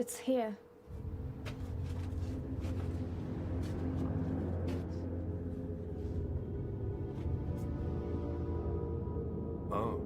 It's here. Oh.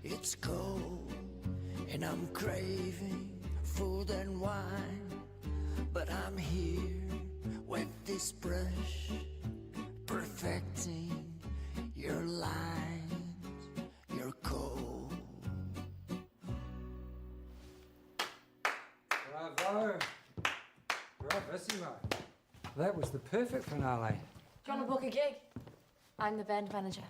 It's cold, and I'm craving food and wine, but I'm here with this brush, perfecting your lines. You're cold. Bravo! Bravissimo! That was the perfect finale. Do you want to book a gig? I'm the band manager.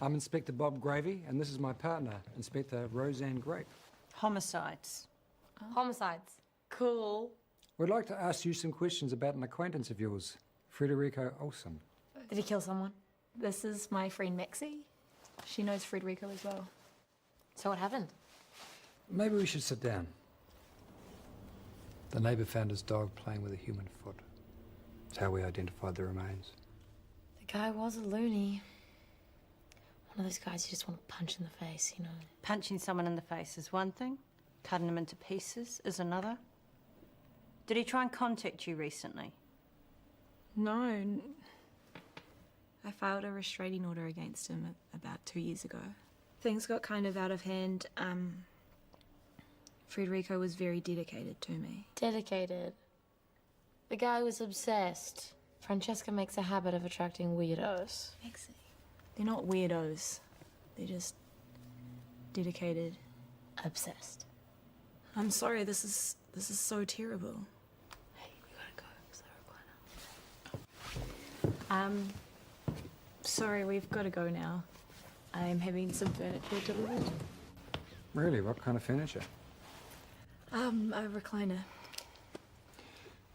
I'm Inspector Bob Gravy, and this is my partner, Inspector Roseanne Grape. Homicides. Homicides. Cool. We'd like to ask you some questions about an acquaintance of yours, Federico Olsen. Did he kill someone? This is my friend Maxie. She knows Federico as well. So what happened? Maybe we should sit down. The neighbour found his dog playing with a human foot. It's how we identified the remains. The guy was a loony. One of those guys you just want to punch in the face, you know. Punching someone in the face is one thing. Cutting them into pieces is another. Did he try and contact you recently? No. I filed a restraining order against him about 2 years ago. Things got kind of out of hand. Federico was very dedicated to me. Dedicated? The guy was obsessed. Francesca makes a habit of attracting weirdos. Maxie. They're not weirdos. They're just dedicated. Obsessed. I'm sorry, this is so terrible. Hey, we gotta go. So sorry, we've gotta go now. I'm having some furniture delivered. Really? What kind of furniture? A recliner.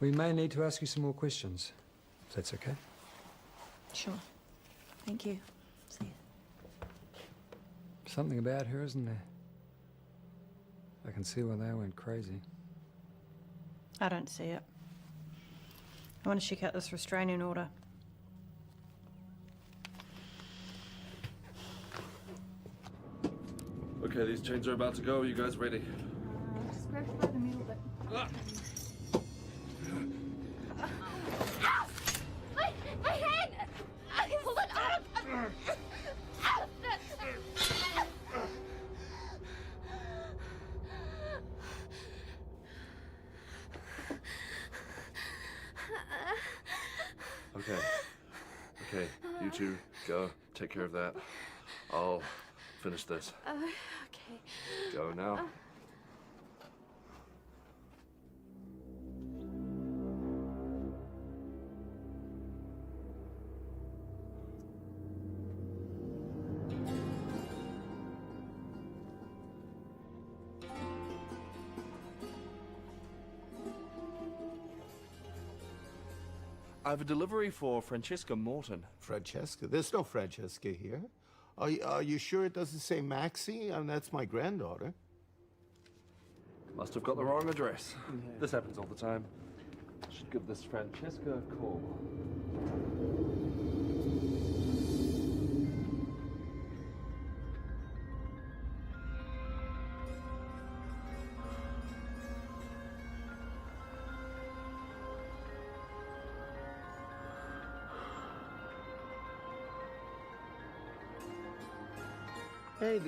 We may need to ask you some more questions, if that's okay. Sure. Thank you. See you. Something about her, isn't there? I can see why they went crazy. I don't see it. I want to check out this restraining order. Okay, these chains are about to go. Are you guys ready? Just grab it by the middle, but... My hand! Hold it up! Okay. Okay, you two go. Take care of that. I'll finish this. Okay. Go now. I have a delivery for Francesca Morton. Francesca? There's no Francesca here. Are you sure it doesn't say Maxie? I mean, that's my granddaughter. Must have got the wrong address. This happens all the time. Should give this Francesca a call. Hey,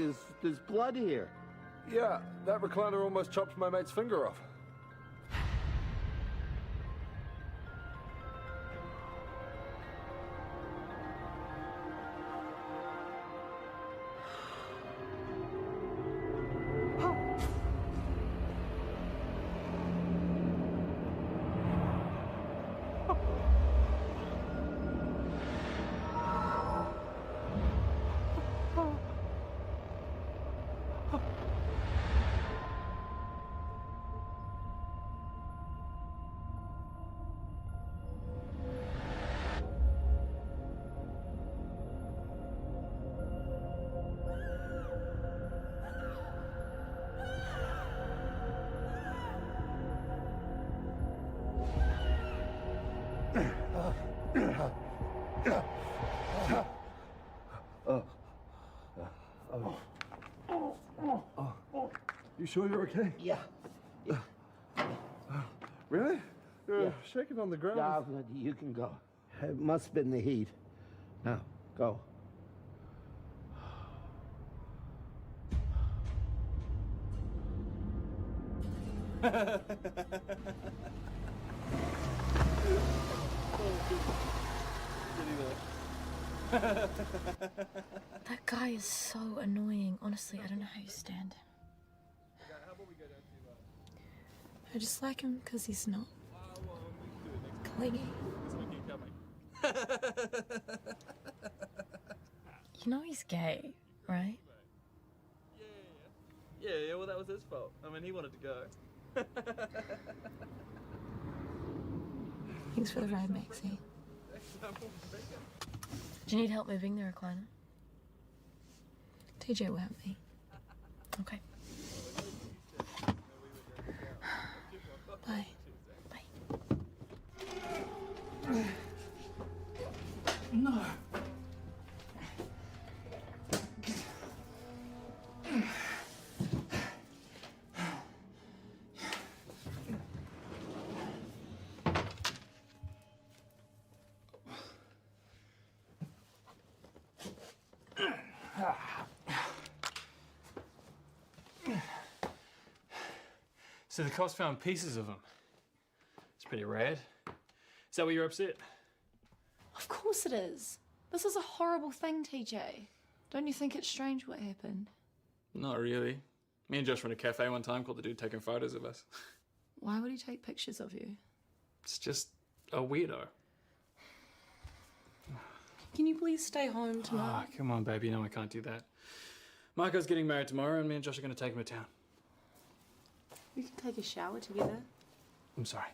there's blood here. Yeah, that recliner almost chopped my mate's finger off. You sure you're okay? Yeah. Really? You're Yeah. shaking on the ground. Yeah, you can go. It must have been the heat. Now, go. That guy is so annoying. Honestly, I don't know how you stand him. I just like him because he's not clingy. You know he's gay, right? Yeah, well, that was his fault. I mean, he wanted to go. Thanks for the ride, Maxie. Do you need help moving the recliner? TJ will help me. Okay. Bye. Bye. No. So the cops found pieces of him. It's pretty rad. Is that why you're upset? Of course it is. This is a horrible thing, TJ. Don't you think it's strange what happened? Not really. Me and Josh were in a cafe one time, caught the dude taking photos of us. Why would he take pictures of you? It's just a weirdo. Can you please stay home tonight? Ah, come on, baby. You know I can't do that. Marco's getting married tomorrow, and me and Josh are going to take him to town. We can take a shower together. I'm sorry.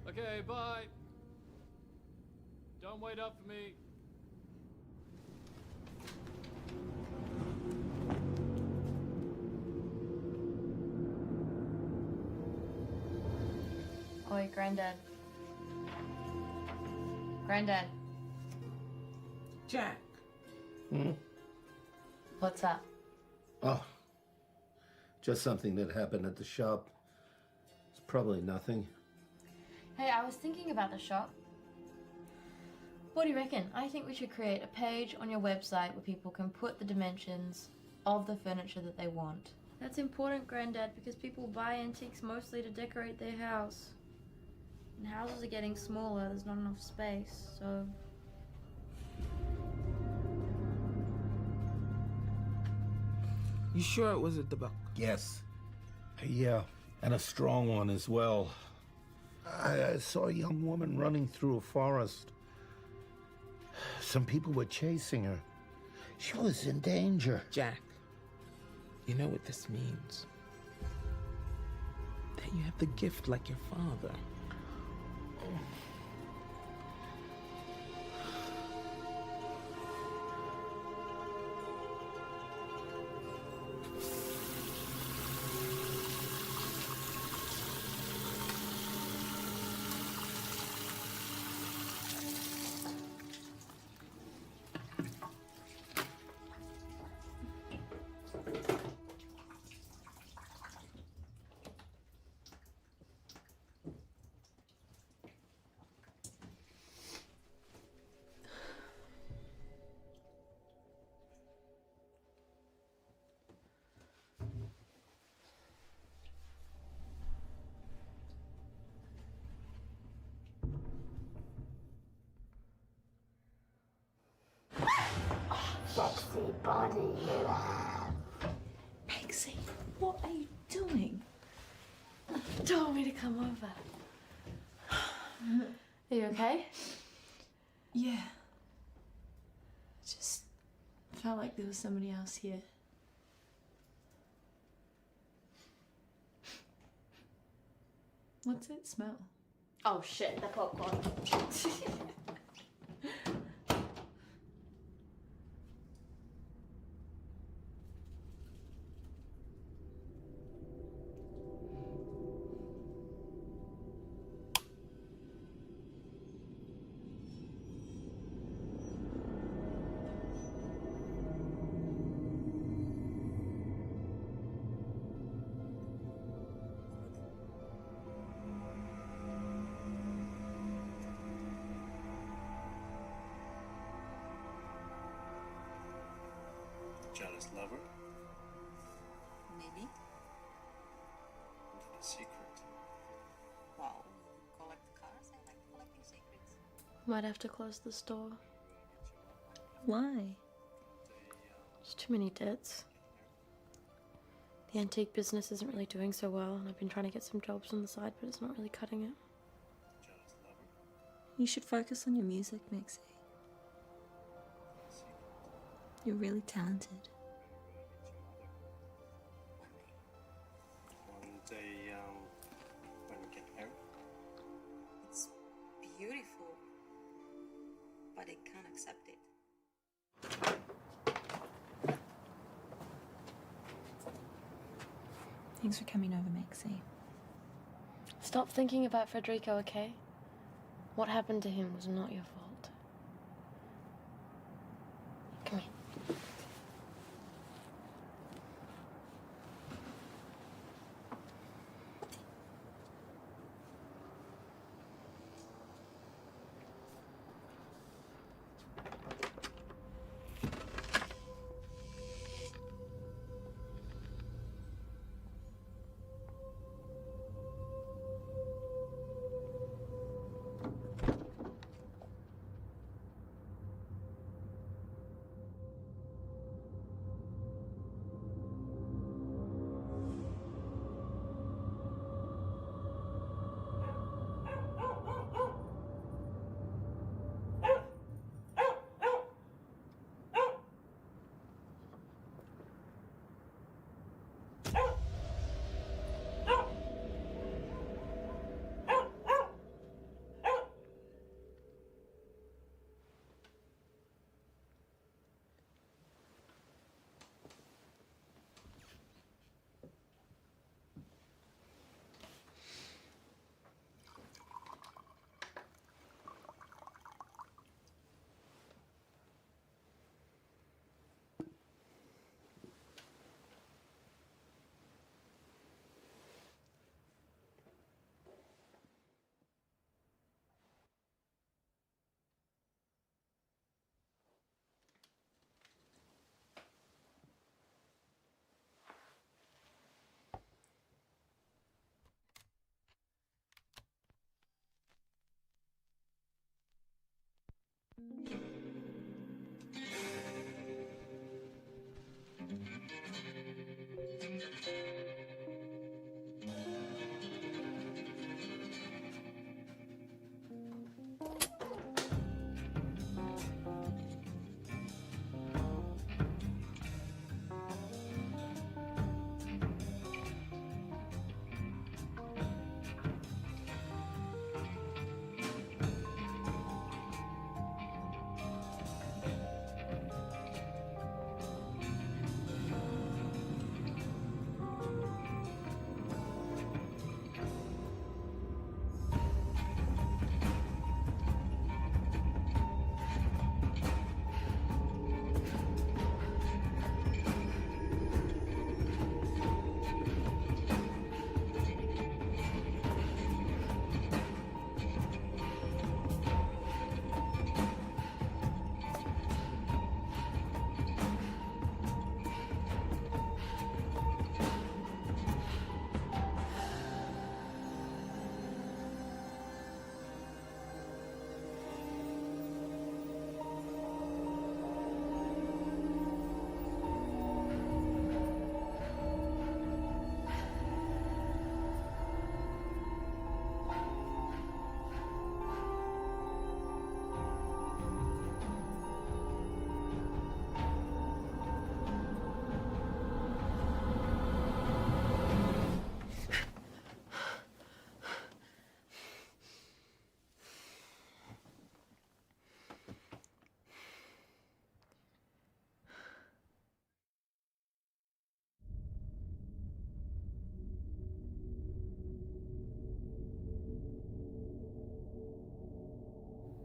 Okay, bye. Don't wait up for me. Oi, Granddad. Granddad. Jack. What's up? Oh, just something that happened at the shop. It's probably nothing. Hey, I was thinking about the shop. What do you reckon? I think we should create a page on your website where people can put the dimensions of the furniture that they want. That's important, Granddad, because people buy antiques mostly to decorate their house. And houses are getting smaller, there's not enough space, so... You sure it was a debug? Yes. Yeah, and a strong one as well. I saw a young woman running through a forest. Some people were chasing her. She was in danger. Jack, You know what this means? That you have the gift like your father. Sexy body you have. Pixie, what are you doing? Told me to come over. Are you okay? Yeah. Just felt like there was somebody else here. What's it smell? Oh shit, the popcorn. Jealous lover? Maybe. The secret. Wow. Collect cars? I like collecting secrets. Might have to close the store. Why? There's too many debts. The antique business isn't really doing so well, and I've been trying to get some jobs on the side, but it's not really cutting it. Jealous lover? You should focus on your music, Mixie. You're really talented. One day, when we get married? It's beautiful, but I can't accept it. Thanks for coming over, Mixie. Stop thinking about Federico, okay? What happened to him was not your fault. Come here.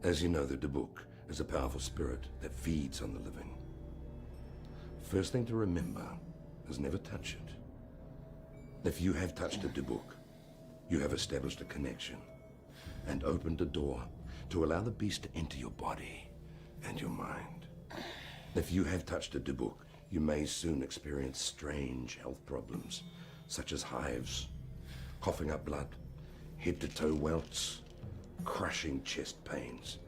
As you know, the terbaik is a powerful spirit that feeds on the living. First thing to remember is never touch it. If you have touched a terbaik, you have established a connection and opened a door to allow the beast to enter your body and your mind. If you have touched a terbaik, you may soon experience strange health problems, such as hives, coughing up blood, head-to-toe welts, crushing chest pains,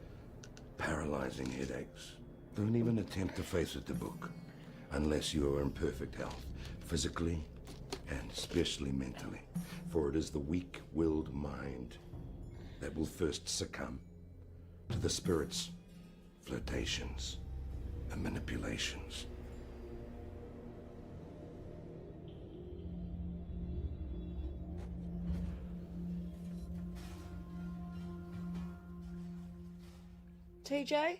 paralyzing headaches. Don't even attempt to face a terbaik unless you are in perfect health, physically and especially mentally, for it is the weak-willed mind that will first succumb to the spirit's flirtations and manipulations. TJ?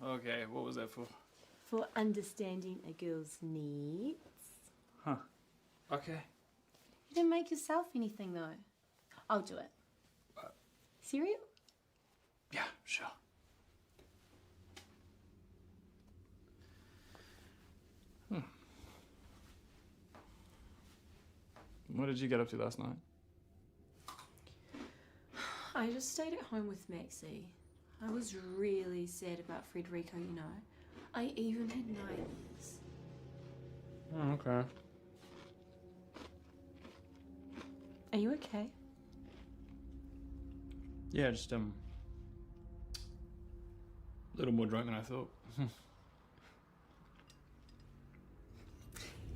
Okay, what was that for? For understanding a girl's needs. Huh. Okay. You didn't make yourself anything, though. I'll do it. Cereal? Yeah, sure. What did you get up to last night? I just stayed at home with Maxie. I was really sad about Frederico, you know. I even had nightmares. Oh, okay. Are you okay? Yeah, just a little more drunk than I thought.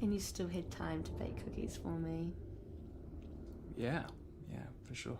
And you still had time to bake cookies for me. Yeah, for sure.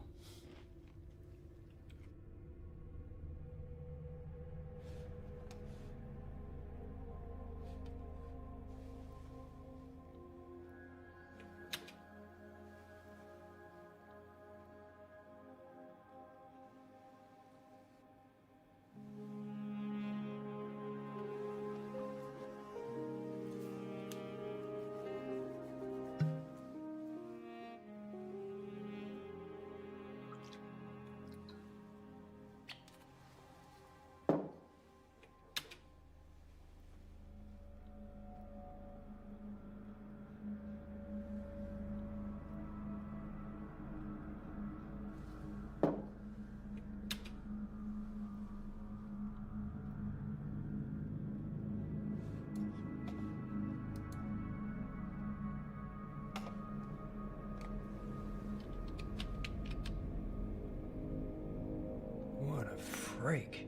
What a freak.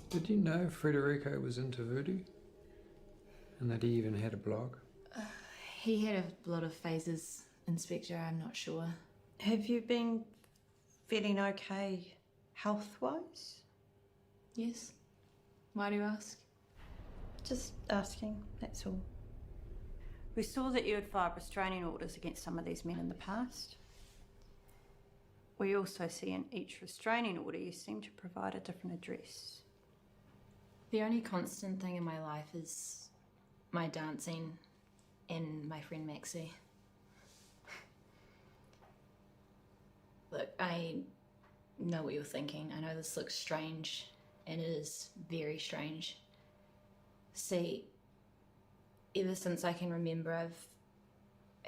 Did you know Frederico was into voodoo? And that he even had a blog? He had a lot of phases, Inspector, I'm not sure. Have you been feeling okay health-wise? Yes. Why do you ask? Just asking, that's all. We saw that you had filed restraining orders against some of these men in the past. We also see in each restraining order you seem to provide a different address. The only constant thing in my life is my dancing and my friend Maxie. Look, I know what you're thinking. I know this looks strange, and it is very strange. See, ever since I can remember, I've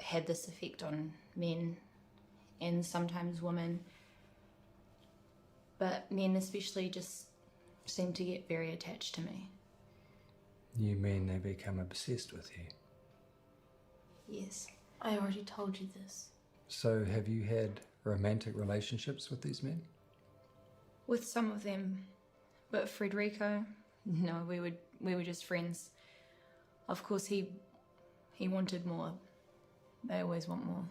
had this effect on men and sometimes women, but men especially just seem to get very attached to me. You mean they become obsessed with you? Yes. I already told you this. So have you had romantic relationships with these men? With some of them, but Federico, no, we were just friends. Of course, he wanted more. They always want more.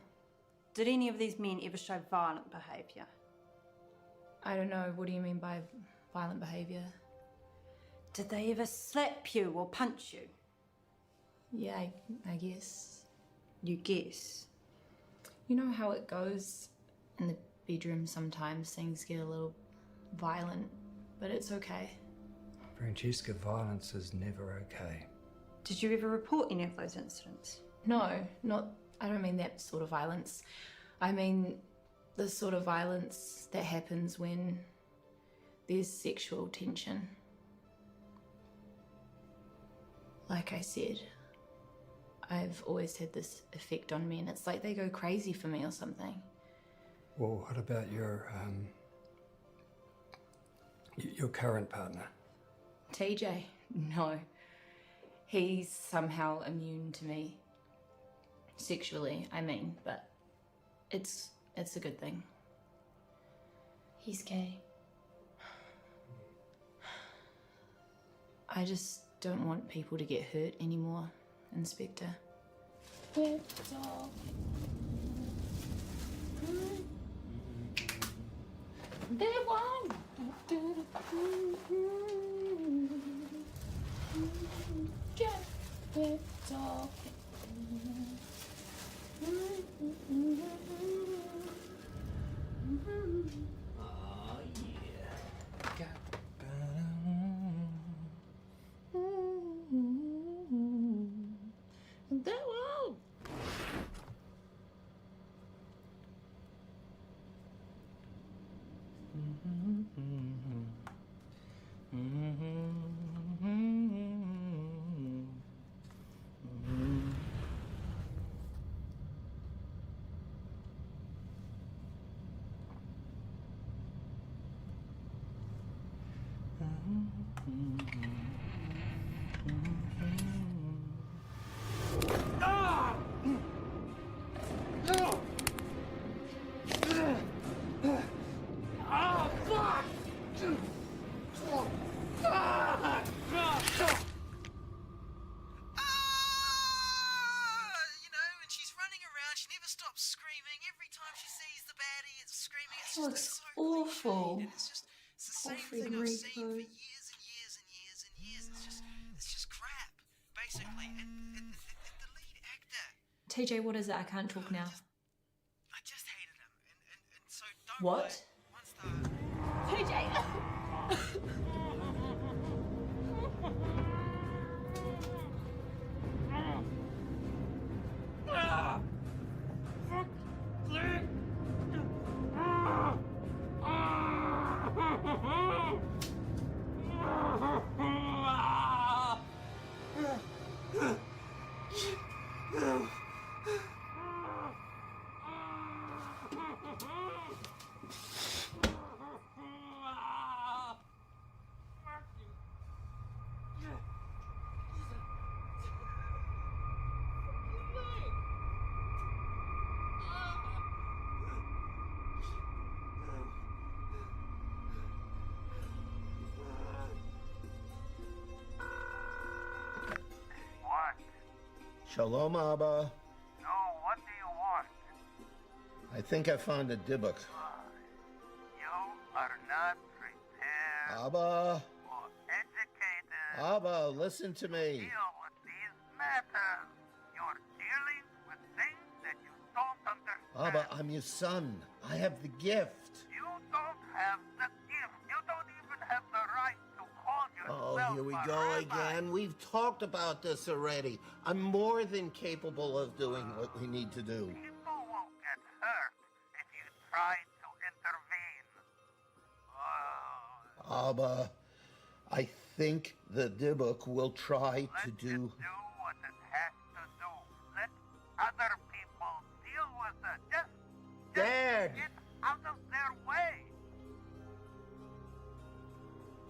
Did any of these men ever show violent behaviour? I don't know. What do you mean by violent behaviour? Did they ever slap you or punch you? Yeah, I guess. You guess? You know how it goes in the bedroom sometimes. Things get a little violent, but it's okay. Francesca, violence is never okay. Did you ever report any of those incidents? No, I don't mean that sort of violence. I mean the sort of violence that happens when there's sexual tension. Like I said, I've always had this effect on men. It's like they go crazy for me or something. Well, what about your current partner? TJ? No. He's somehow immune to me. Sexually, I mean, but it's a good thing. He's gay. I just don't want people to get hurt anymore, Inspector. Good dog. They won't. Get good dog. Oh, yeah. They won't. That looks awful. It's the same thing I've seen for years and years and years and years. It's just crap, basically. And the lead actor. TJ, what is it? I can't talk now. I just hated him, and so don't. What? TJ! Shalom, Abba. No, what do you want? I think I found a dybbuk. You are not prepared Abba. or educated Abba, listen to me. deal with these matters. You're dealing with things that you don't understand. Abba, I'm your son. I have the gift. You don't have the gift. You don't even have the right to call Oh, yourself here we a go rabbi. again. We've talked about this already. I'm more than capable of doing what we need to do. People will get hurt if you try to intervene. Abba, I think the dybbuk will try to do... Do what it has to do. Let other people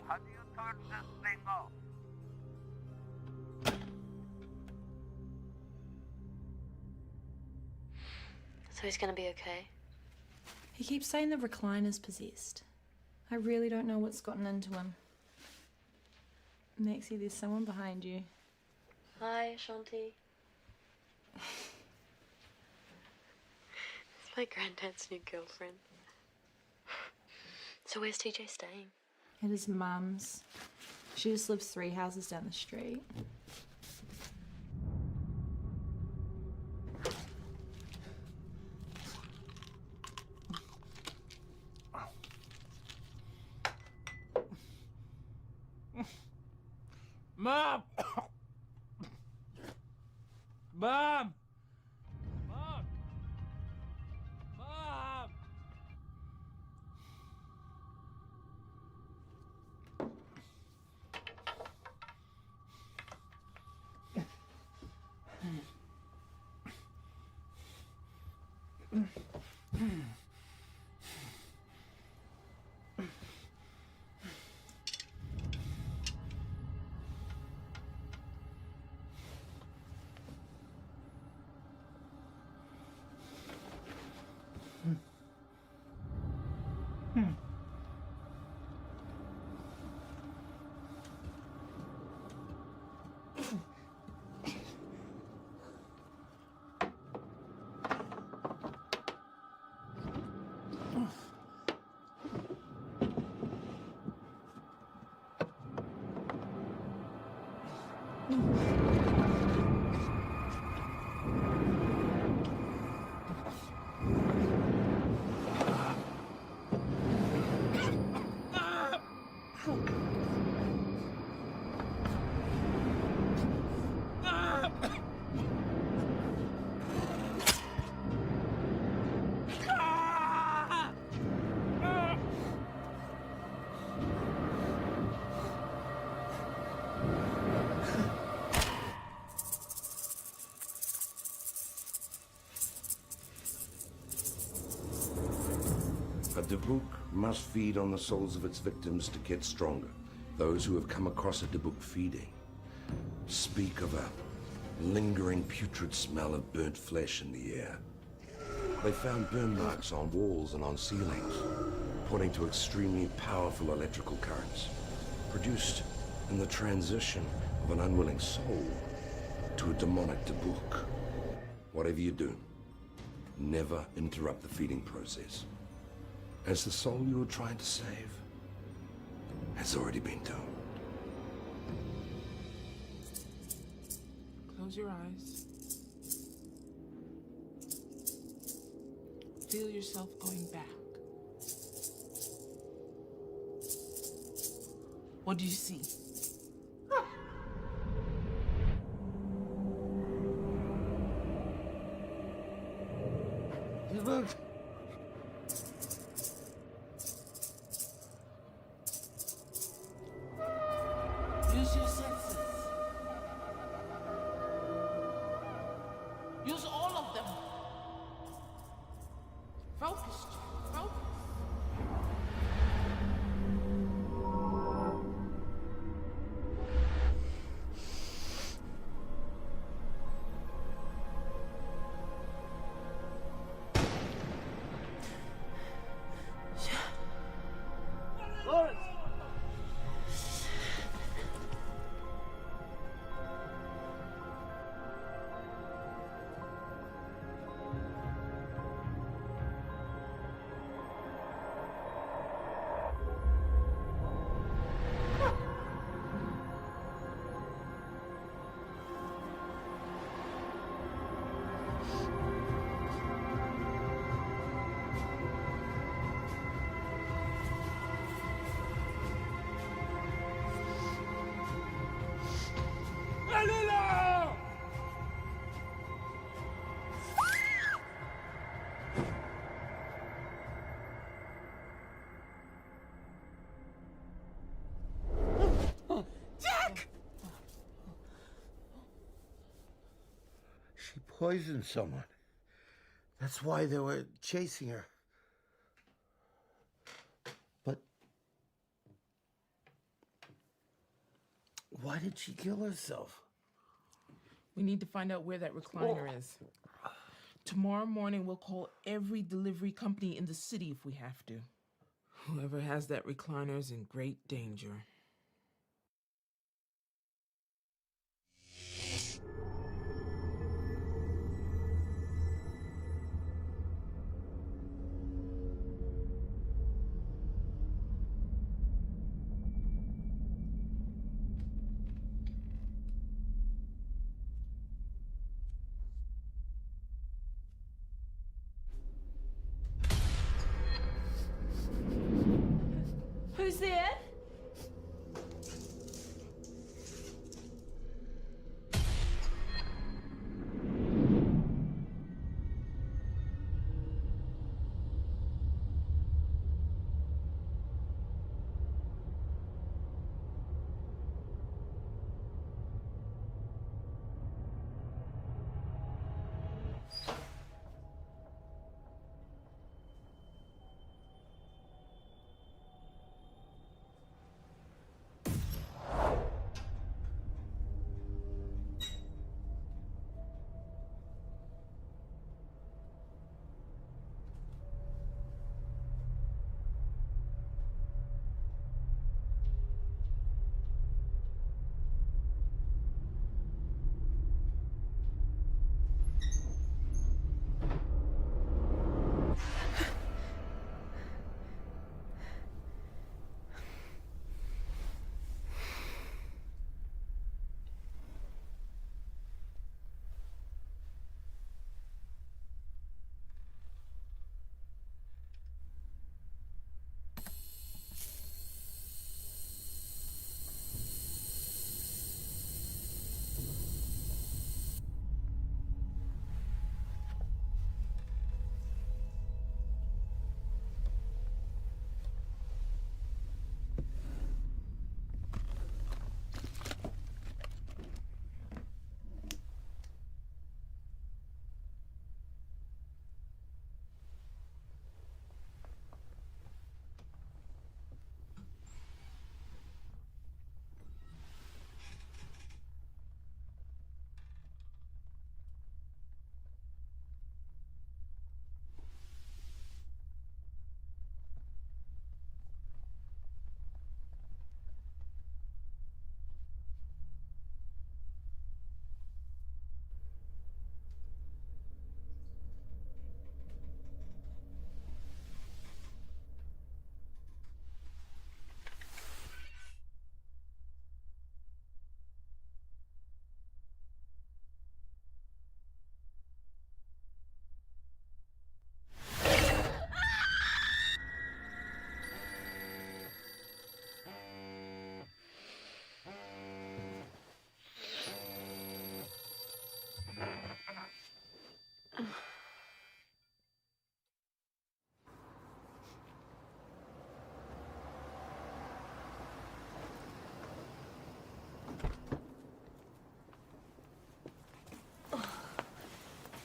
How do you turn this thing off? So he's gonna be okay? He keeps saying the recliner's possessed. I really don't know what's gotten into him. Maxie, there's someone behind you. Hi, Shanti. It's my granddad's new girlfriend. So where's TJ staying? At his mum's. She just lives 3 houses down the street. Mom! Mom! Mom! Mom! A Dabuk must feed on the souls of its victims to get stronger. Those who have come across a Dabuk feeding speak of a lingering putrid smell of burnt flesh in the air. They found burn marks on walls and on ceilings, pointing to extremely powerful electrical currents, produced in the transition of an unwilling soul to a demonic Dabuk. Whatever you do, never interrupt the feeding process, as the soul you are trying to save has already been doomed. Close your eyes. Feel yourself going back. What do you see? Look. Use your senses. Use all of them. Focus, Jack. Focus. Lawrence! Alila! Jack! She poisoned someone. That's why they were chasing her. But Why did she kill herself? We need to find out where that recliner is. Tomorrow morning, we'll call every delivery company in the city if we have to. Whoever has that recliner is in great danger. Who's there?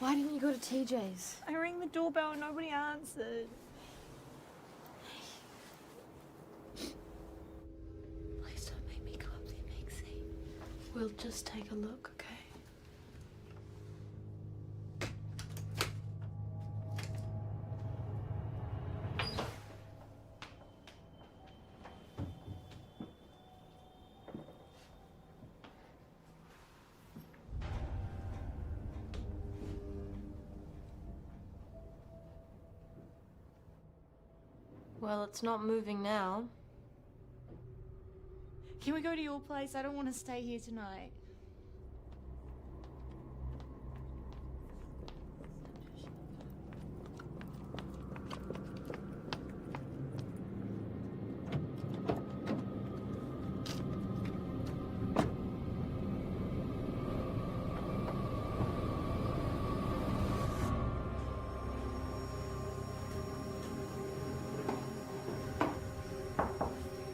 Why didn't you go to TJ's? I rang the doorbell and nobody answered. Please don't make me go up there, Maxie. We'll just take a look, okay? Well, it's not moving now. Can we go to your place? I don't want to stay here tonight.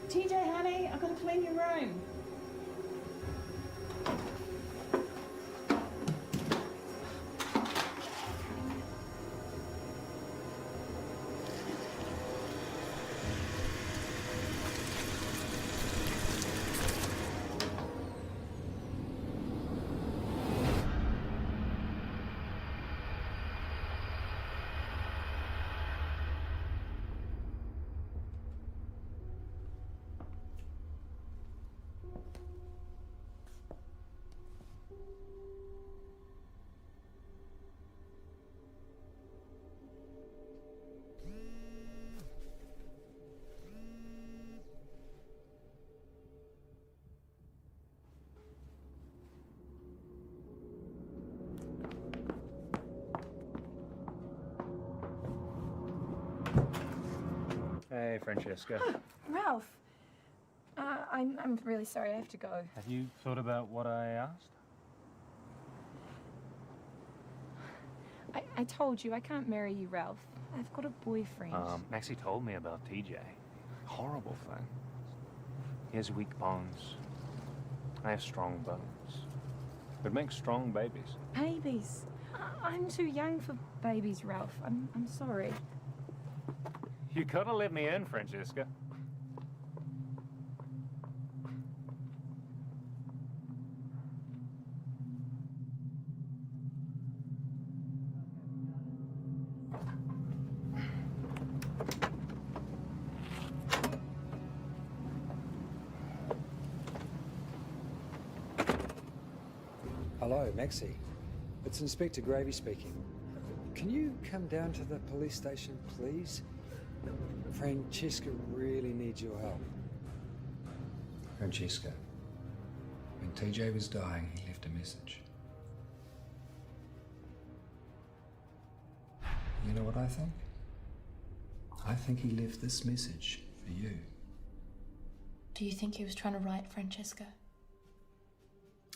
TJ, honey, I've got to clean your room. Hey, Francesca. Ralph, I'm really sorry. I have to go. Have you thought about what I asked? I told you I can't marry you, Ralph. I've got a boyfriend. Maxie told me about TJ. Horrible thing. He has weak bones. I have strong bones. It makes strong babies. Babies? I'm too young for babies, Ralph. I'm sorry. You gotta let me in, Francesca. Hello, Maxie. It's Inspector Gravy speaking. Can you come down to the police station, please? Francesca really needs your help. Francesca, when TJ was dying, he left a message. You know what I think? I think he left this message for you. Do you think he was trying to write Francesca?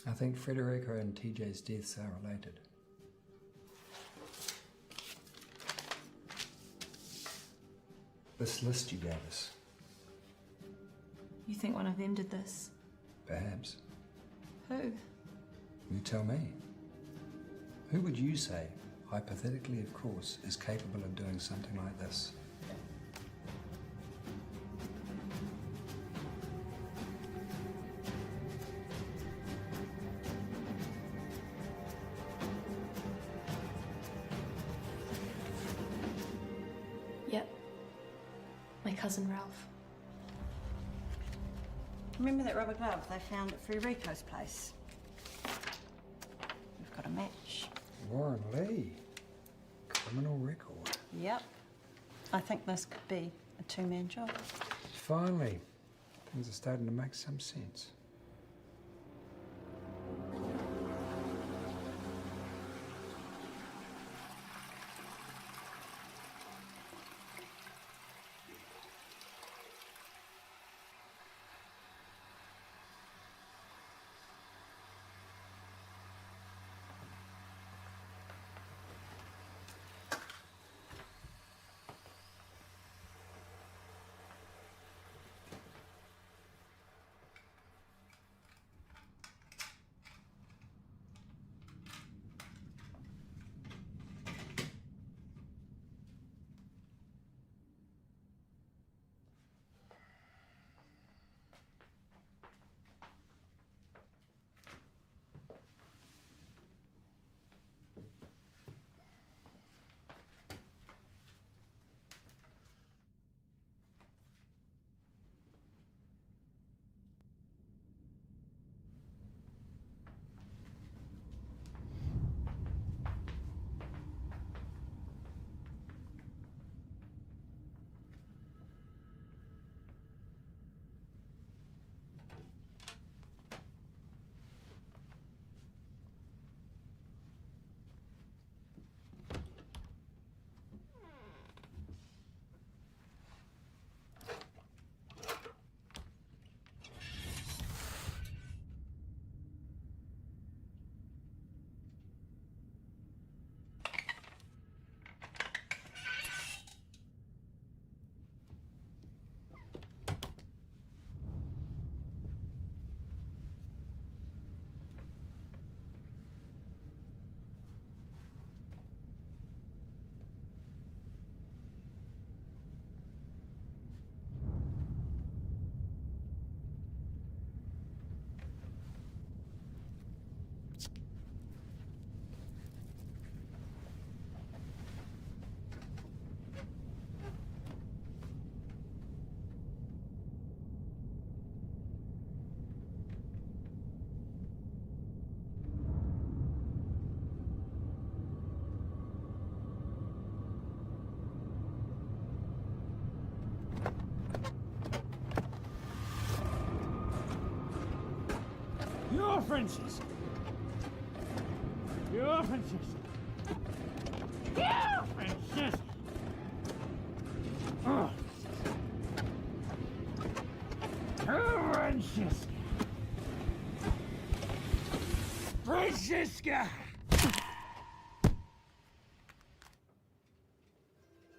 I think Federico and TJ's deaths are related. This list you gave us. You think one of them did this? Perhaps. Who? You tell me. Who would you say, hypothetically of course, is capable of doing something like this? Yep. My cousin Ralph. Remember that rubber glove they found at Federico's place? We've got a match. Warren Lee. Criminal record. Yep. I think this could be a two-man job. Finally. Things are starting to make some sense. You're Francesca. You're Francesca. You're Francesca. Francesca! Francesca!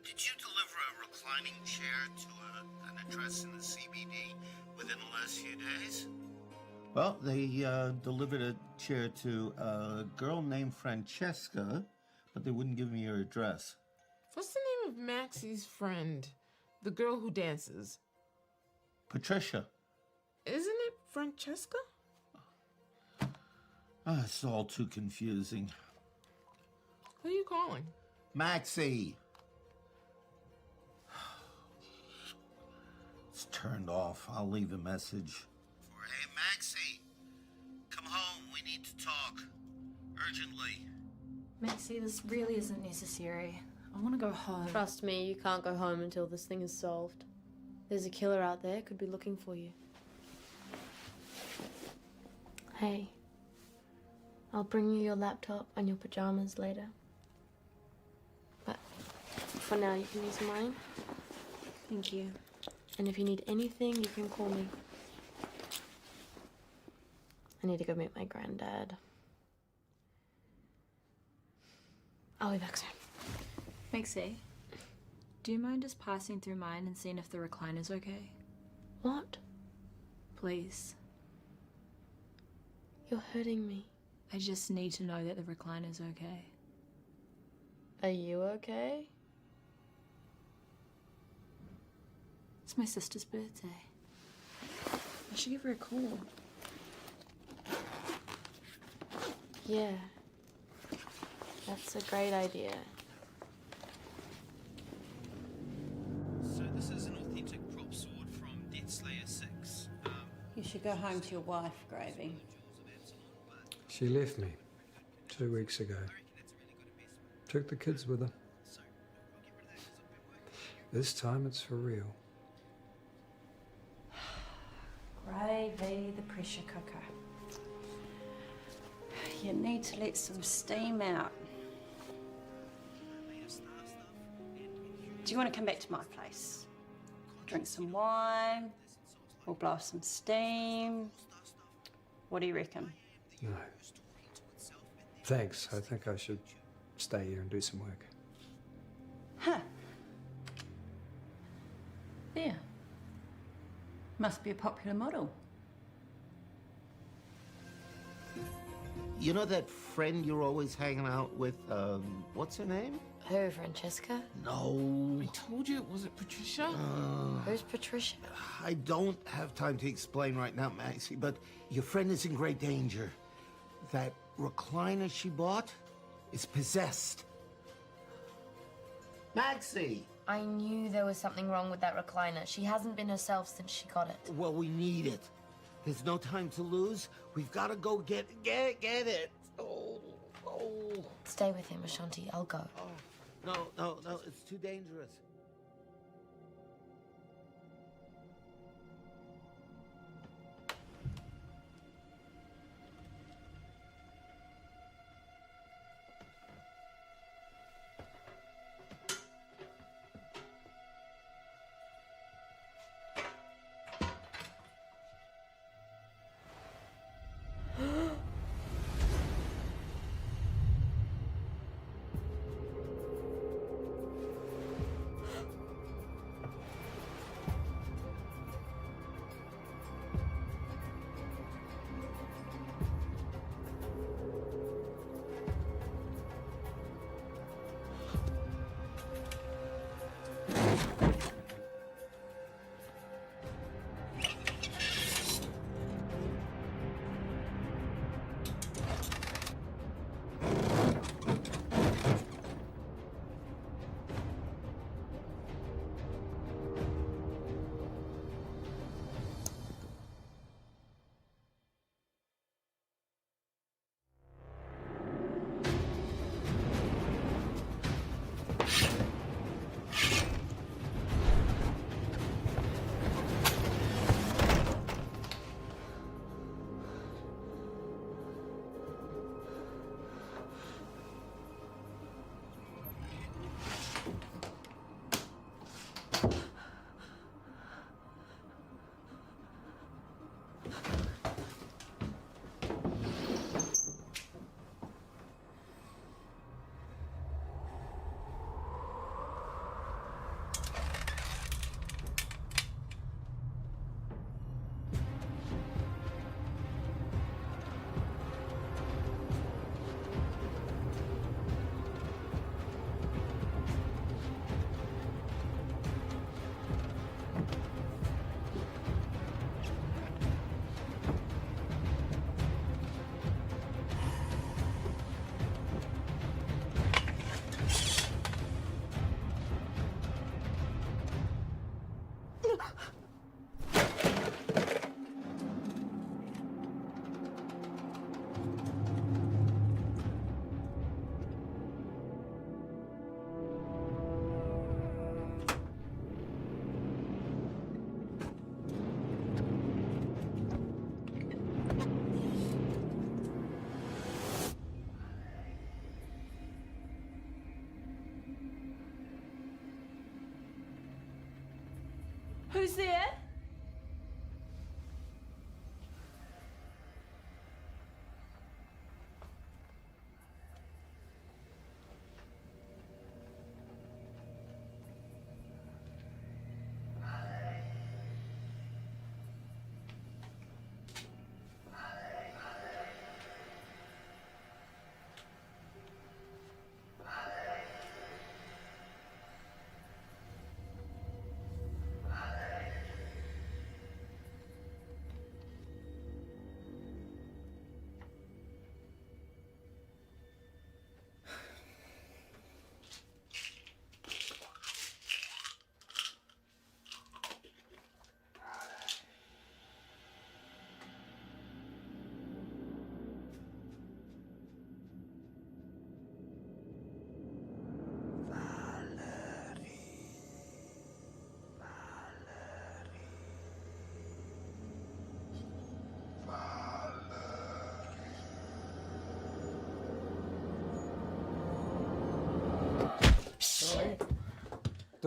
Did you deliver a reclining chair to an address in the CBD within the last few days? Well, they delivered a chair to a girl named Francesca, but they wouldn't give me her address. What's the name of Maxie's friend? The girl who dances. Patricia. Isn't it Francesca? It's all too confusing. Who are you calling? Maxie. It's turned off. I'll leave a message. Hey, Maxie. Come home. We need to talk. Urgently. Maxie, this really isn't necessary. I want to go home. Trust me, you can't go home until this thing is solved. There's a killer out there, could be looking for you. Hey, I'll bring you your laptop and your pajamas later. But for now, you can use mine. Thank you. And if you need anything, you can call me. I need to go meet my granddad. I'll be back soon. Maxie, do you mind just passing through mine and seeing if the recliner's okay? What? Please. You're hurting me. I just need to know that the recliner's okay. Are you okay? It's my sister's birthday. I should give her a call. Yeah. That's a great idea. So this is an authentic prop sword from Death Slayer 6. You should go home to your wife, Gravy. She left me 2 weeks ago. Took the kids with her. This time it's for real. Gravy, the pressure cooker. You need to let some steam out. Do you want to come back to my place? Drink some wine? We'll blow off some steam? What do you reckon? No. Thanks. I think I should stay here and do some work. Huh. There. Must be a popular model. You know that friend you're always hanging out with, what's her name? Who, Francesca? No. I told you it wasn't Patricia. Who's Patricia? I don't have time to explain right now, Maxie, but your friend is in great danger. That recliner she bought is possessed. Maxie! I knew there was something wrong with that recliner. She hasn't been herself since she got it. Well, we need it. There's no time to lose. We've got to go get it. Oh. Stay with him, Ashanti. I'll go. Oh, no, it's too dangerous.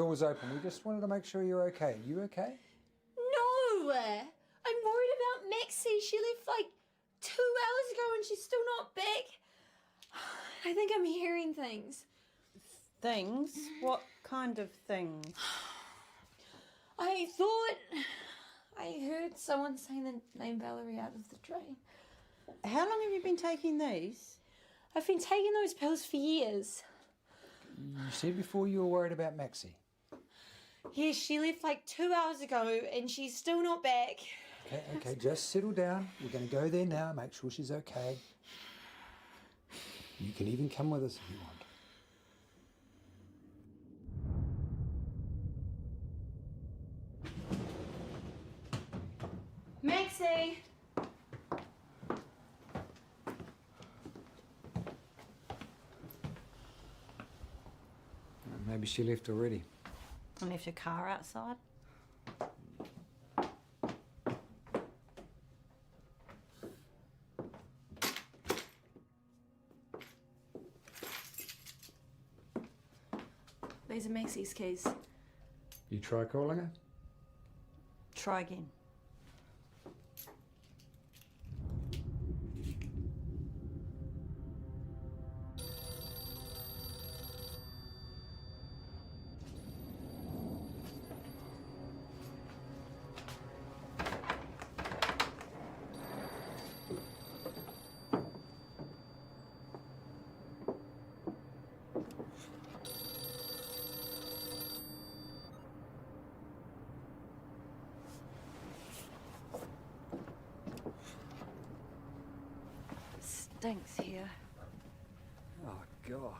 door was open. We just wanted to make sure you're okay. You okay? No! I'm worried about Maxie. She left like 2 hours ago and she's still not back. I think I'm hearing things. Things? What kind of things? I thought I heard someone saying the name Valerie out of the train. How long have you been taking these? I've been taking those pills for years. You said before you were worried about Maxie. Yes, she left like 2 hours ago and she's still not back. Okay, just settle down. We're going to go there now, make sure she's okay. You can even come with us if you want. Maxie! Maybe she left already. And left her car outside? These are Maxie's keys. You try calling her? Try again. Stinks here. Oh, God.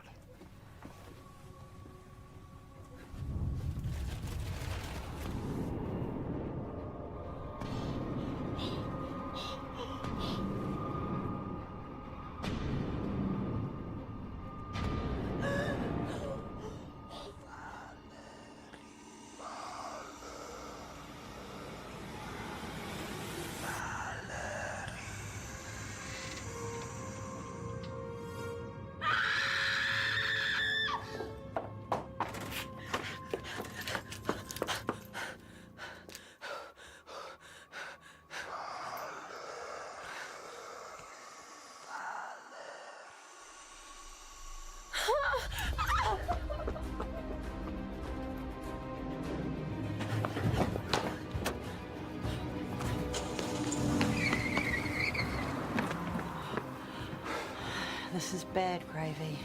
This is bad gravy.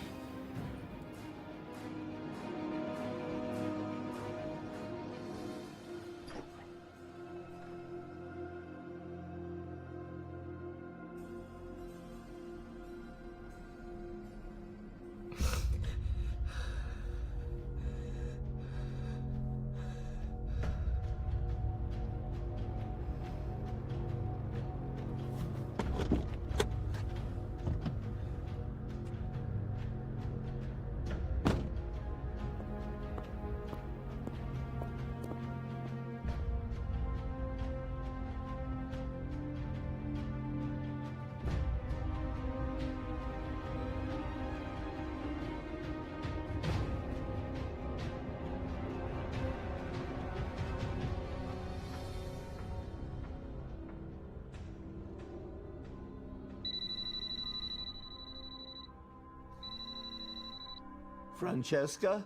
Francesca?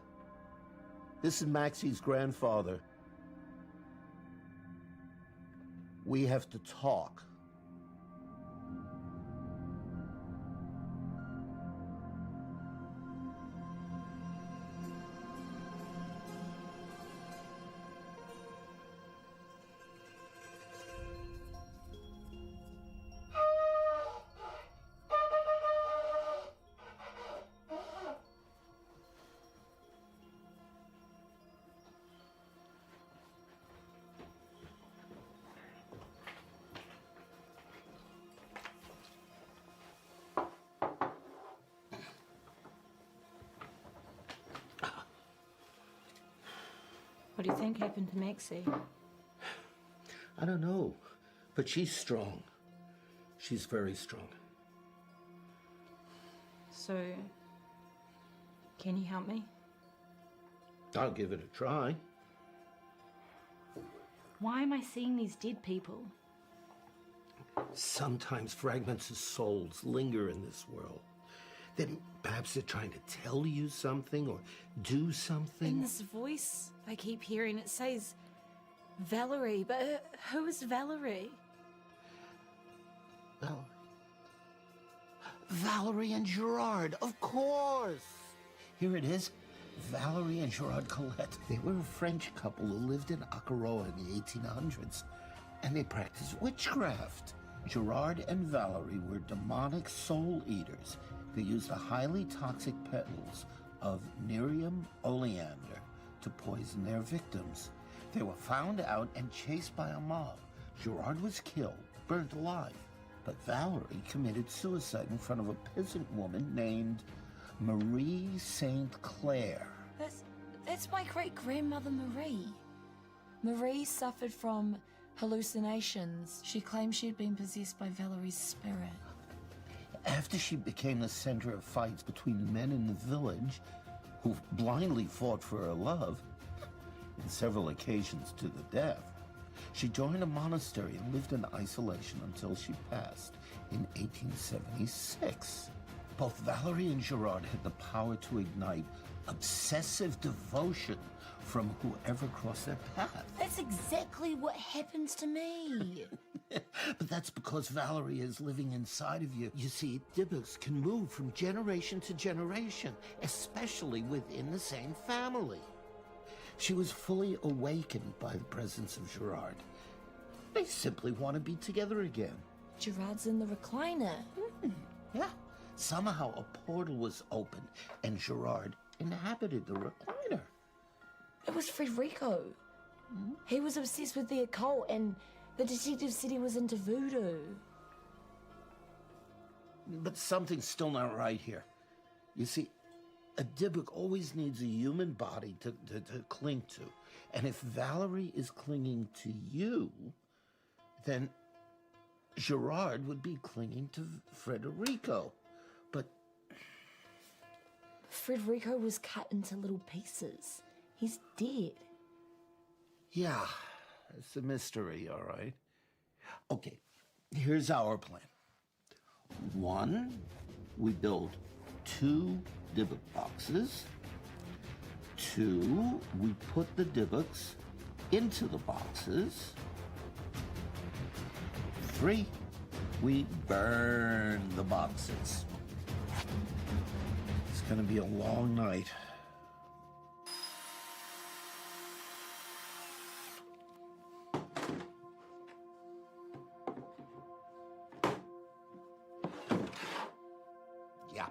This is Maxie's grandfather. We have to talk. What do you think happened to Maxie? I don't know, but she's strong. She's very strong. So, can you help me? I'll give it a try. Why am I seeing these dead people? Sometimes fragments of souls linger in this world. Then perhaps they're trying to tell you something or do something. In this voice I keep hearing, it says Valerie, but who is Valerie? Valerie and Gerard, of course. Here it is. Valerie and Gerard Colette. They were a French couple who lived in Akaroa in the 1800s, and they practiced witchcraft. Gerard and Valerie were demonic soul eaters. They used the highly toxic petals of Nerium oleander to poison their victims. They were found out and chased by a mob. Gerard was killed, burnt alive, but Valerie committed suicide in front of a peasant woman named Marie St. Clair. That's my great-grandmother Marie. Marie suffered from hallucinations. She claimed she had been possessed by Valerie's spirit. After she became the center of fights between the men in the village, who blindly fought for her love, in several occasions to the death, she joined a monastery and lived in isolation until she passed in 1876. Both Valerie and Gerard had the power to ignite obsessive devotion from whoever crossed their path. That's exactly what happens to me. But that's because Valerie is living inside of you. You see, Dybbuk's can move from generation to generation, especially within the same family. She was fully awakened by the presence of Gerard. They simply want to be together again. Gerard's in the recliner. Yeah. Somehow a portal was opened and Gerard inhabited the recliner. It was Federico. He was obsessed with the occult, and the detective said he was into voodoo. But something's still not right here. You see, a Dybbuk always needs a human body to cling to. And if Valerie is clinging to you, then Gerard would be clinging to Federico. But Federico was cut into little pieces. He's dead. yeah, it's a mystery, all right. Okay, here's our plan. 1, we build 2 Dybbuk boxes. 2, we put the Dybbuks into the boxes. 3, we burn the boxes. It's gonna be a long night. Yeah.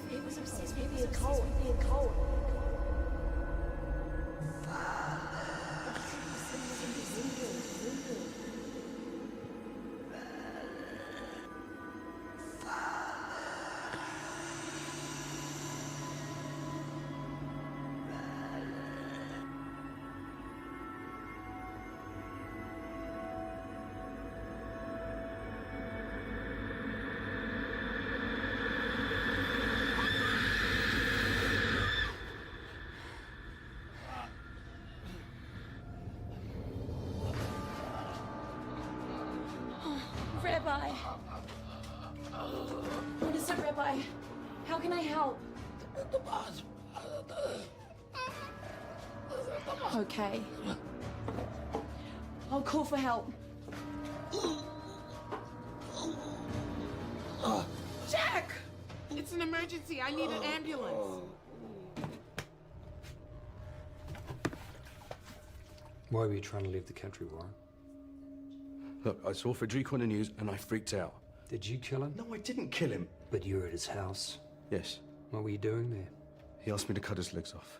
He was obsessed with the occult. help? Okay. I'll call for help. Jack! It's an emergency. I need an ambulance. Why were you trying to leave the country, Warren? Look, I saw Federico on the news and I freaked out. Did you kill him? No, I didn't kill him. But you were at his house. Yes. What were you doing there? He asked me to cut his legs off.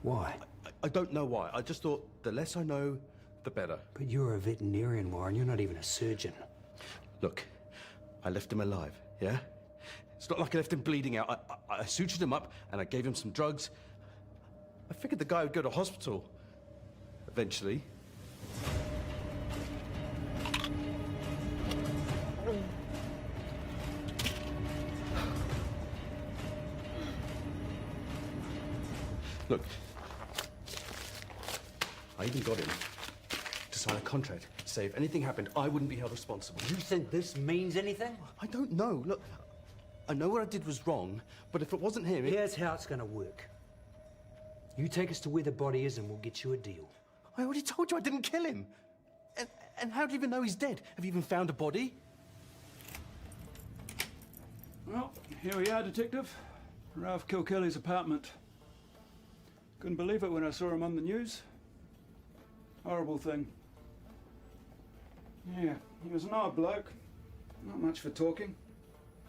Why? I don't know why. I just thought the less I know, the better. But you're a veterinarian, Warren. You're not even a surgeon. Look, I left him alive, yeah? It's not like I left him bleeding out. I sutured him up and I gave him some drugs. I figured the guy would go to hospital eventually. Look, I even got him to sign a contract to say if anything happened, I wouldn't be held responsible. You think this means anything? I don't know. Look, I know what I did was wrong, but if it wasn't him... Here's how it's gonna work. You take us to where the body is and we'll get you a deal. I already told you I didn't kill him. And how do you even know he's dead? Have you even found a body? Well, here we are, Detective. Ralph Kilkelly's apartment. Couldn't believe it when I saw him on the news. Horrible thing. Yeah, he was an odd bloke. Not much for talking.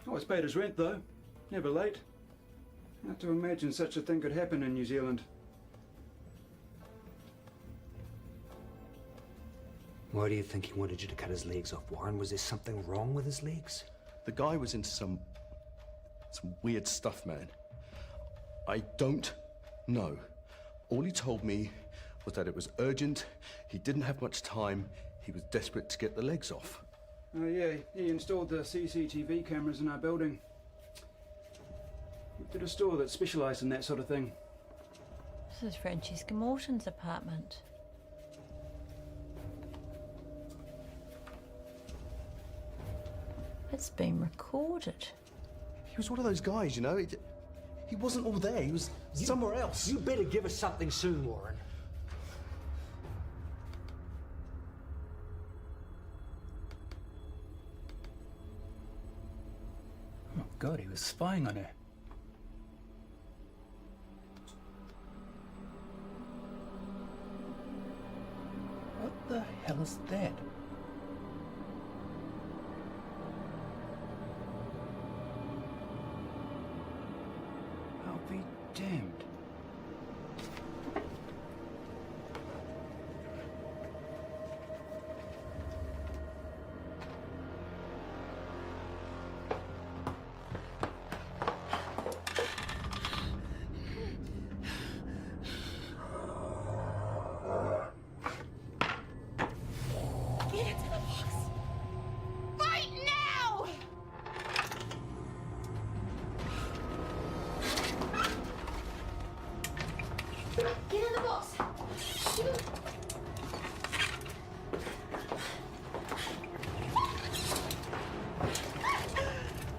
Always paid his rent, though. Never late. Hard to imagine such a thing could happen in New Zealand. Why do you think he wanted you to cut his legs off, Warren? Was there something wrong with his legs? The guy was into some weird stuff, man. I don't know. All he told me was that it was urgent, he didn't have much time, he was desperate to get the legs off. Oh yeah, he installed the CCTV cameras in our building. We did a store that specialised in that sort of thing. This is Francesca Morton's apartment. It's been recorded. He was one of those guys, you know? He wasn't all there, he was somewhere else. You better give us something soon, Warren. Oh God, he was spying on her. What the hell is that? I'll be damned. Get into the box! Right now! Get in the box.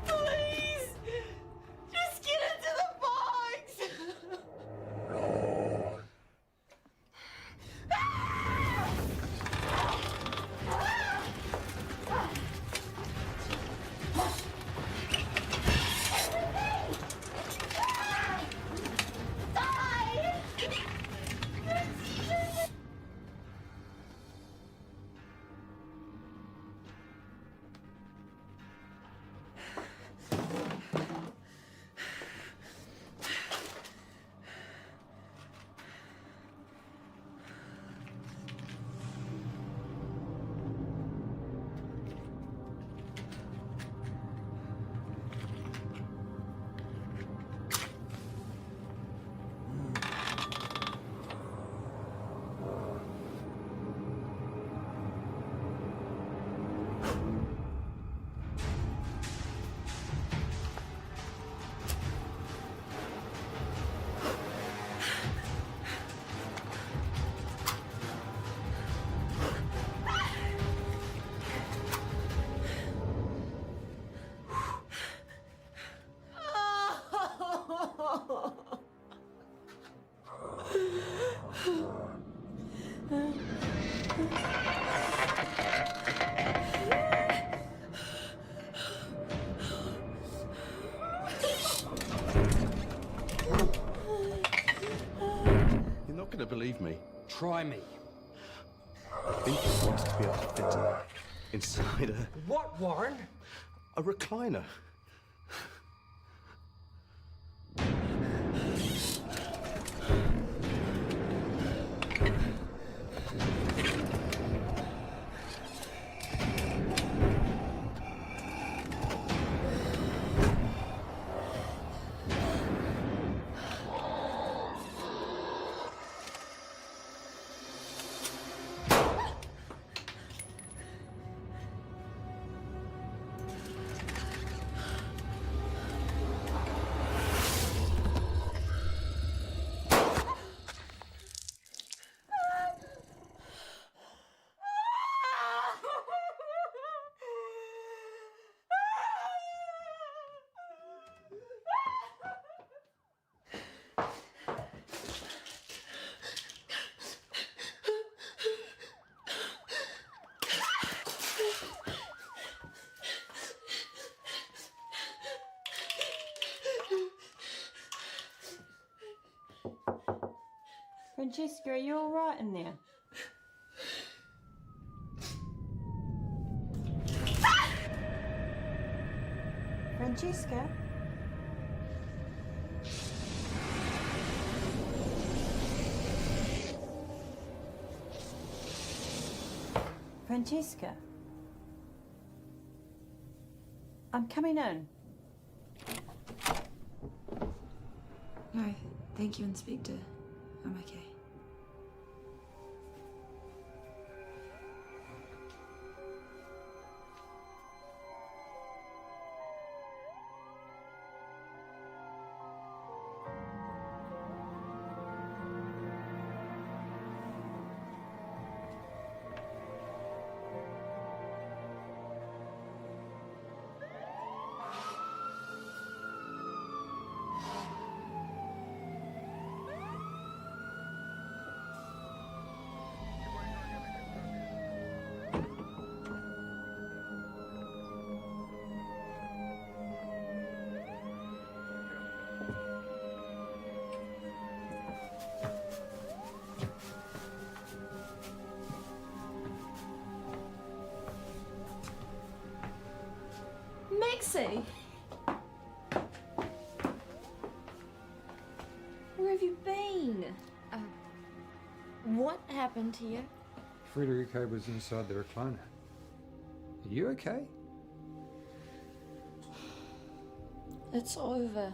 Please! Just get into the box! You're not going to believe me. Try me. Indo wants to be able to fit inside a... What, Warren? A recliner. Francesca, are you all right in there? Francesca? Francesca? I'm coming in. No, thank you, Inspector. I'm okay. Maxie! Where have you been? What happened to you? Federico was inside the recliner. Are you okay? It's over.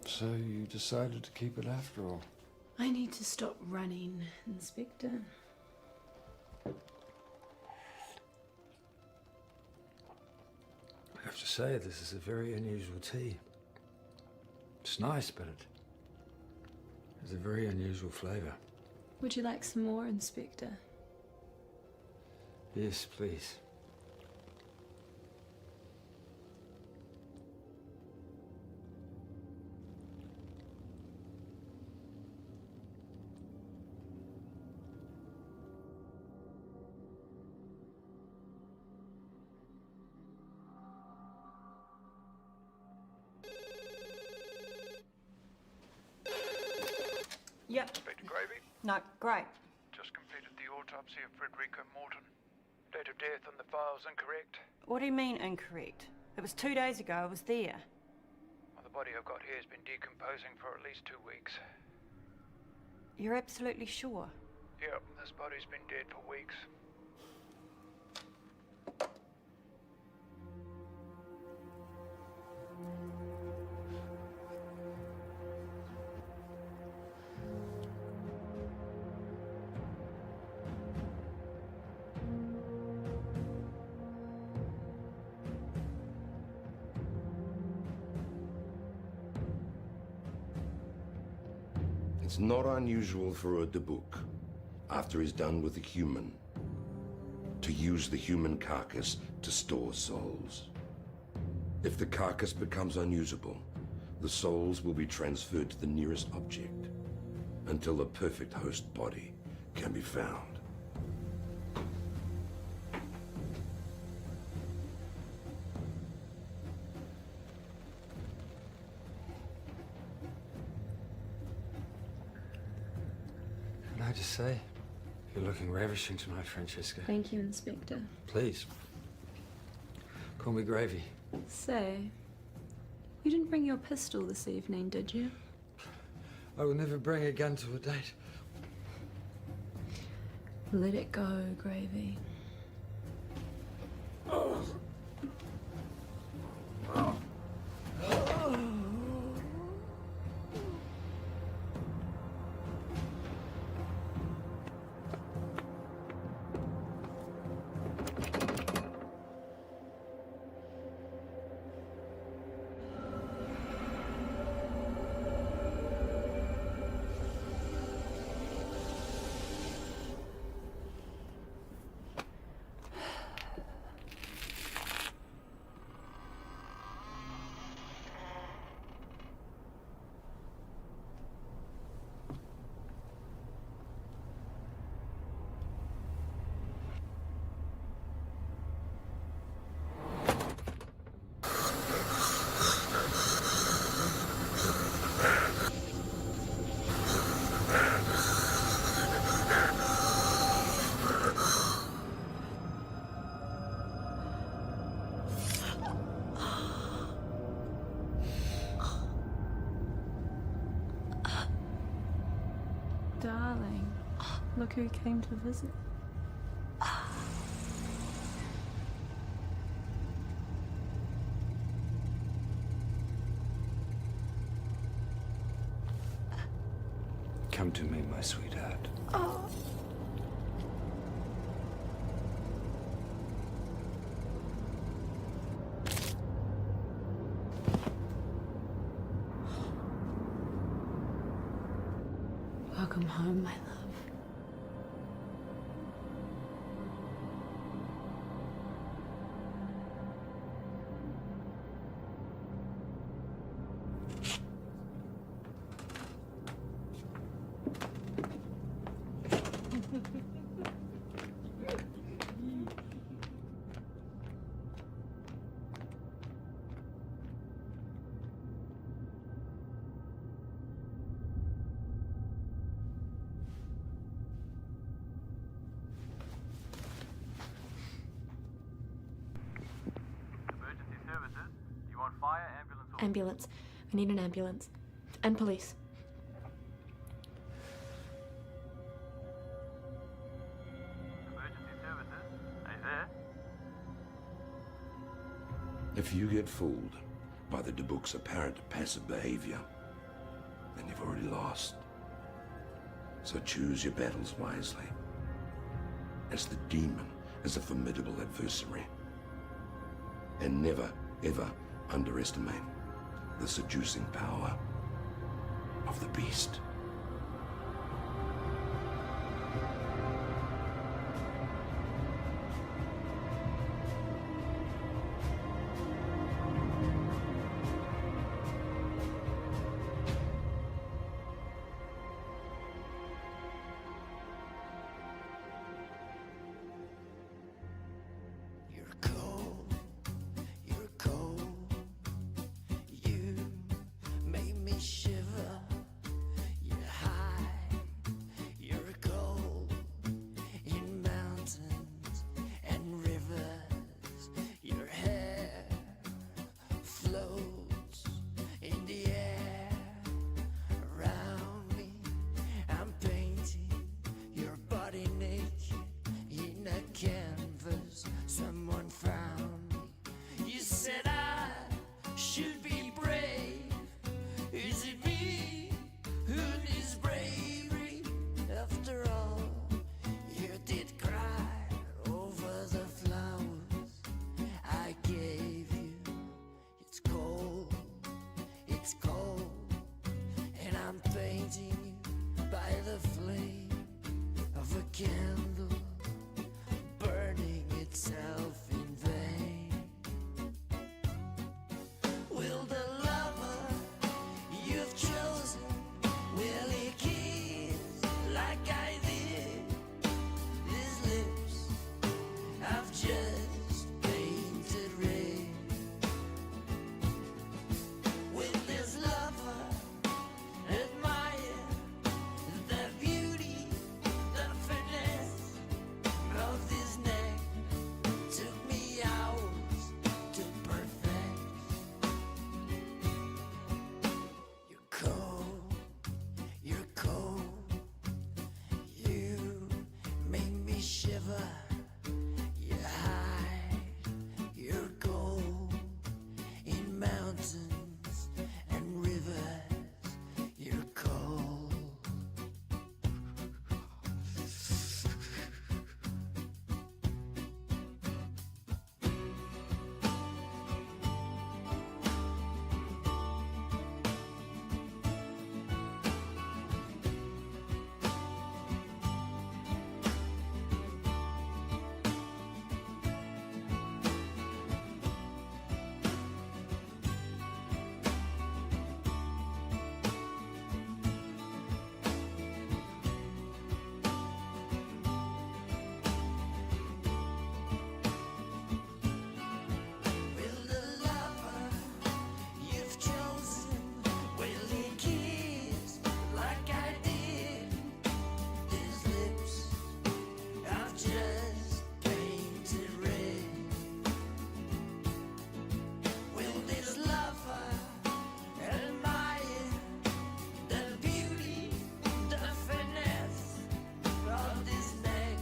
So you decided to keep it after all? I need to stop running, Inspector. I have to say, this is a very unusual tea. It's nice, but it has a very unusual flavour. Would you like some more, Inspector? Yes, please. Yep. Inspector Gravy, No, great. just completed the autopsy of Federico Morton. Date of death on the file's incorrect. What do you mean incorrect? It was 2 days ago. I was there. Well, the body I've got here has been decomposing for at least 2 weeks. You're absolutely sure? Yep, this body's been dead for weeks. It's not unusual for a Dabuk, after he's done with a human, to use the human carcass to store souls. If the carcass becomes unusable, the souls will be transferred to the nearest object until the perfect host body can be found. Can I just say, you're looking ravishing tonight, Francesca. Thank you, Inspector. Please. Call me Gravy. Say, you didn't bring your pistol this evening, did you? I will never bring a gun to a date. Let it go, Gravy. Darling, look who came to visit. Come to me, my sweetheart. Oh. Welcome home, my love. Ambulance. I need an ambulance. And police. Emergency services, are you there? If you get fooled by the Dabuk's apparent passive behavior, then you've already lost. So choose your battles wisely, as the demon is a formidable adversary. And never, ever underestimate the seducing power of the beast. It's cold, and I'm painting you by the flame of a candle burning itself in vain. Will the lover you've chosen, will he kiss like I did? His lips I've just painted red. Will this lover admire the beauty, the finesse of this neck? Took me hours to perfect. You're cold, you're cold. You make me shiver. You're high, you're gold. In mountains and rivers, you're cold. Will the lover you've chosen, will he kiss like I did? His lips I've just painted red. Will this lover admire the beauty, the finesse of this neck?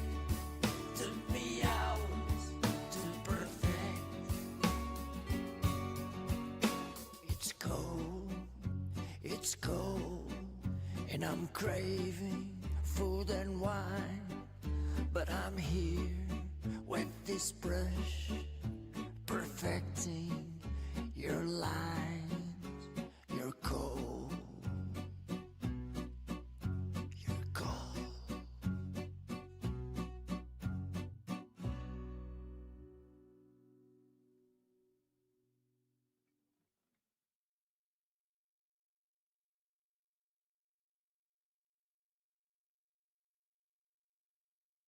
Took me hours to perfect. It's cold, and I'm craving food and wine. But I'm here with this brush, perfecting